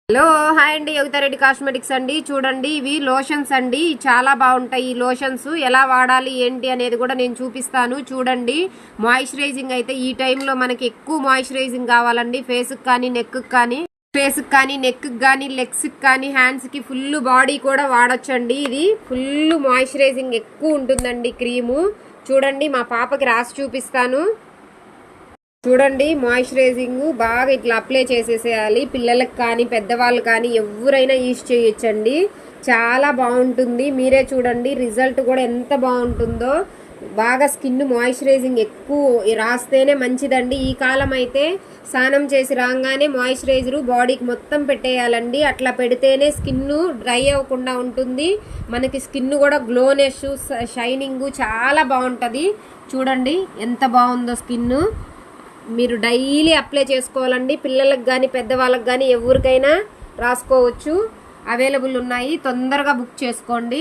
Hello hi అండి, యోగితారెడ్డి cosmetics అండి. చూడండి, ఇవి లోషన్స్ అండి. చాలా బాగుంటాయి ఈ లోషన్స్. ఎలా వాడాలి ఏంటి అనేది కూడా నేను చూపిస్తాను. చూడండి, మాయిశ్చరైజింగ్ అయితే ఈ టైంలో మనకి ఎక్కువ మాయిశ్చరైజింగ్ కావాలండి. ఫేస్కి కానీ నెక్కి కానీ నెక్కి కానీ లెగ్స్కి కానీ హ్యాండ్స్కి ఫుల్ బాడీ కూడా వాడొచ్చండి. ఇది ఫుల్ మాయిశ్చరైజింగ్ ఎక్కువ ఉంటుందండి క్రీము. చూడండి, మా పాపకి రాసి చూపిస్తాను. చూడండి, మాయిశ్చరైజింగ్ బాగా ఇట్లా అప్లై చేసేసేయాలి. పిల్లలకు కానీ పెద్దవాళ్ళు కానీ ఎవరైనా యూజ్ చేయొచ్చండి. చాలా బాగుంటుంది. మీరే చూడండి, రిజల్ట్ కూడా ఎంత బాగుంటుందో. బాగా స్కిన్ మాయిశ్చరైజింగ్ ఎక్కువ రాస్తేనే మంచిదండి. ఈ కాలం అయితే స్నానం చేసి రాగానే మాయిశ్చరైజర్ బాడీకి మొత్తం పెట్టేయాలండి. అట్లా పెడితేనే స్కిన్ డ్రై అవ్వకుండా ఉంటుంది. మనకి స్కిన్ కూడా గ్లోనెస్, షైనింగ్ చాలా బాగుంటుంది. చూడండి ఎంత బాగుందో స్కిన్. మీరు డైలీ అప్లై చేసుకోవాలండి. పిల్లలకు కానీ పెద్దవాళ్ళకి కానీ ఎవరికైనా రాసుకోవచ్చు. అవైలబుల్ ఉన్నాయి. తొందరగా బుక్ చేసుకోండి.